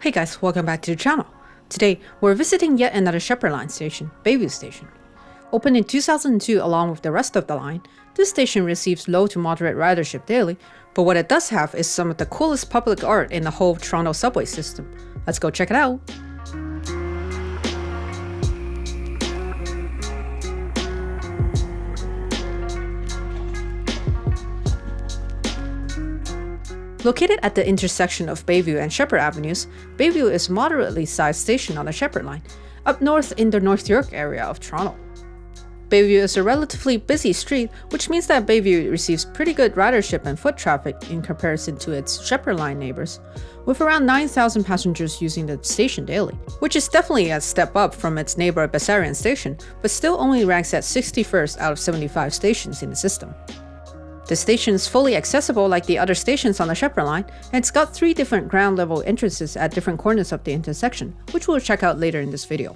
Hey guys, welcome back to the channel. Today, we're visiting yet another Sheppard Line station, Bayview Station. Opened in 2002 along with the rest of the line, this station receives low to moderate ridership daily, but what it does have is some of the coolest public art in the whole Toronto subway system. Let's go check it out. Located at the intersection of Bayview and Sheppard Avenues, Bayview is a moderately sized station on the Sheppard Line, up north in the North York area of Toronto. Bayview is a relatively busy street, which means that Bayview receives pretty good ridership and foot traffic in comparison to its Sheppard Line neighbors, with around 9,000 passengers using the station daily, which is definitely a step up from its neighbor Bessarion station, but still only ranks at 61st out of 75 stations in the system. The station is fully accessible like the other stations on the Sheppard Line, and it's got 3 different ground level entrances at different corners of the intersection, which we'll check out later in this video.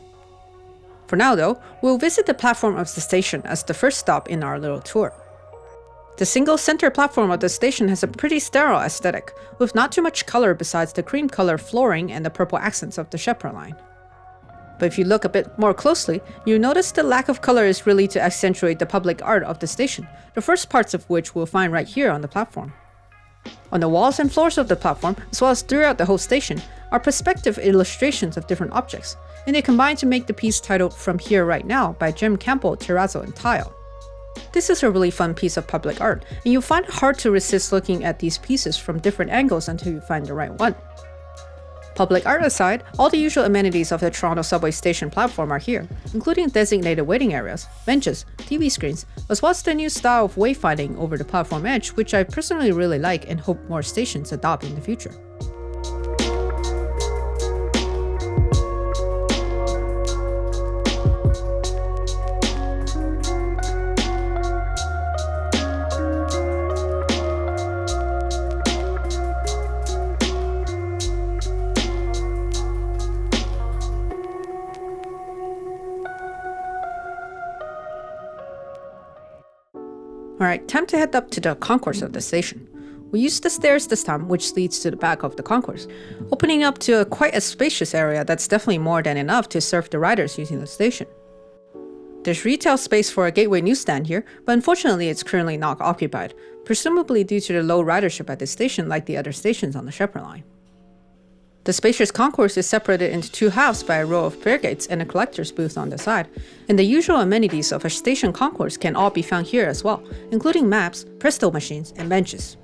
For now though, we'll visit the platform of the station as the first stop in our little tour. The single center platform of the station has a pretty sterile aesthetic, with not too much color besides the cream color flooring and the purple accents of the Sheppard Line. But if you look a bit more closely, you notice the lack of color is really to accentuate the public art of the station, the first parts of which we'll find right here on the platform. On the walls and floors of the platform, as well as throughout the whole station, are perspective illustrations of different objects, and they combine to make the piece titled From Here Right Now by Jim Campbell, Terrazzo and Tile. This is a really fun piece of public art, and you'll find it hard to resist looking at these pieces from different angles until you find the right one. Public art aside, all the usual amenities of the Toronto subway station platform are here, including designated waiting areas, benches, TV screens, as well as the new style of wayfinding over the platform edge, which I personally really like and hope more stations adopt in the future. Alright, time to head up to the concourse of the station. We use the stairs this time, which leads to the back of the concourse, opening up to quite a spacious area that's definitely more than enough to serve the riders using the station. There's retail space for a gateway newsstand here, but unfortunately it's currently not occupied, presumably due to the low ridership at this station like the other stations on the Sheppard Line. The spacious concourse is separated into 2 halves by a row of fare gates and a collector's booth on the side, and the usual amenities of a station concourse can all be found here as well, including maps, Presto machines, and benches.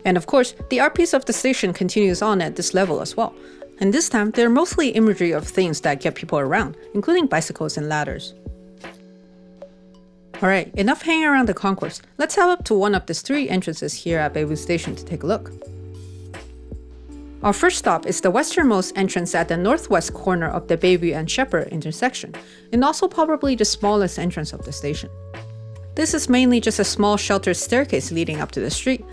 And of course, the art piece of the station continues on at this level as well, and this time they're mostly imagery of things that get people around, including bicycles and ladders. Alright, enough hanging around the concourse, let's head up to one of the 3 entrances here at Bayview Station to take a look. Our first stop is the westernmost entrance at the northwest corner of the Bayview and Sheppard intersection, and also probably the smallest entrance of the station. This is mainly just a small sheltered staircase leading up to the street,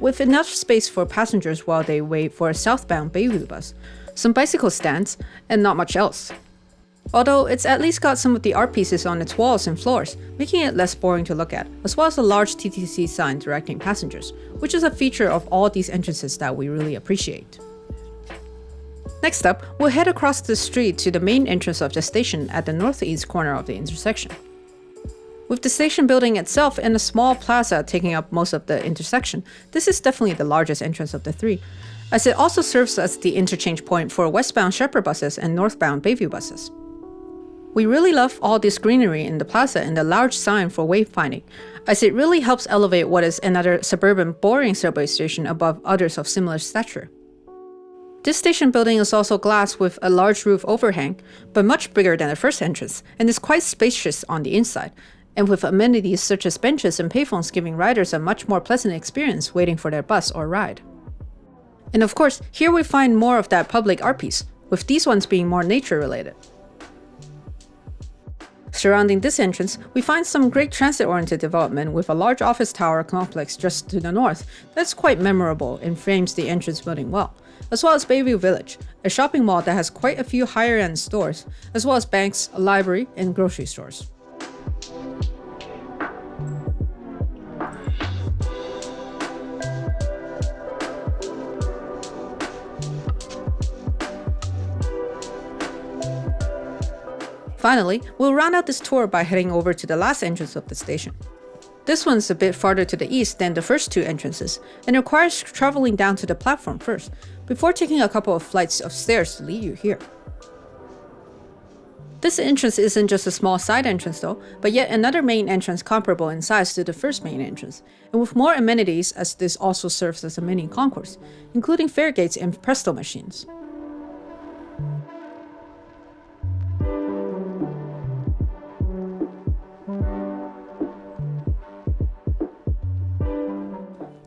with enough space for passengers while they wait for a southbound Bayview bus, some bicycle stands, and not much else. Although it's at least got some of the art pieces on its walls and floors, making it less boring to look at, as well as a large TTC sign directing passengers, which is a feature of all these entrances that we really appreciate. Next up, we'll head across the street to the main entrance of the station at the northeast corner of the intersection. With the station building itself and a small plaza taking up most of the intersection, this is definitely the largest entrance of the 3, as it also serves as the interchange point for westbound Sheppard buses and northbound Bayview buses. We really love all this greenery in the plaza and the large sign for wayfinding, as it really helps elevate what is another suburban boring subway station above others of similar stature. This station building is also glass with a large roof overhang, but much bigger than the first entrance, and is quite spacious on the inside, and with amenities such as benches and payphones giving riders a much more pleasant experience waiting for their bus or ride. And of course, here we find more of that public art piece, with these ones being more nature related. Surrounding this entrance, we find some great transit-oriented development with a large office tower complex just to the north that's quite memorable and frames the entrance building well, as well as Bayview Village, a shopping mall that has quite a few higher-end stores, as well as banks, a library, and grocery stores. Finally, we'll round out this tour by heading over to the last entrance of the station. This one's a bit farther to the east than the first two entrances, and requires traveling down to the platform first, before taking a couple of flights of stairs to lead you here. This entrance isn't just a small side entrance though, but yet another main entrance comparable in size to the first main entrance, and with more amenities as this also serves as a mini concourse, including fare gates and presto machines.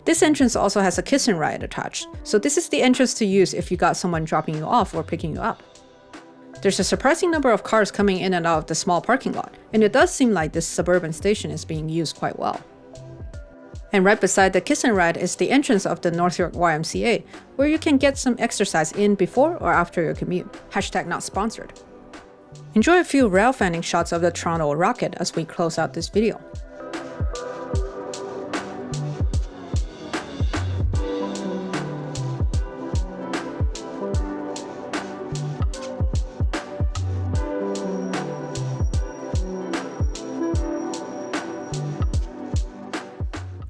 This entrance also has a kiss and ride attached, so this is the entrance to use if you got someone dropping you off or picking you up. There's a surprising number of cars coming in and out of the small parking lot, and it does seem like this suburban station is being used quite well. And right beside the kiss and ride is the entrance of the North York YMCA, where you can get some exercise in before or after your commute. Hashtag not sponsored. Enjoy a few Railfanning shots of the Toronto Rocket as we close out this video.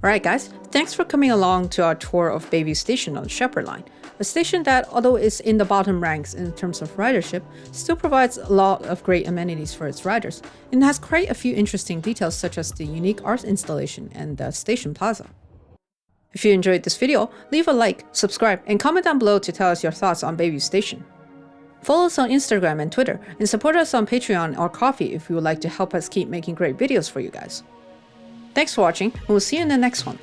Alright guys, thanks for coming along to our tour of Bayview Station on the Sheppard Line, a station that, although it's in the bottom ranks in terms of ridership, still provides a lot of great amenities for its riders, and has quite a few interesting details such as the unique art installation and the station plaza. If you enjoyed this video, leave a like, subscribe, and comment down below to tell us your thoughts on Bayview Station. Follow us on Instagram and Twitter, and support us on Patreon or Ko-fi if you would like to help us keep making great videos for you guys. Thanks for watching, and we'll see you in the next one.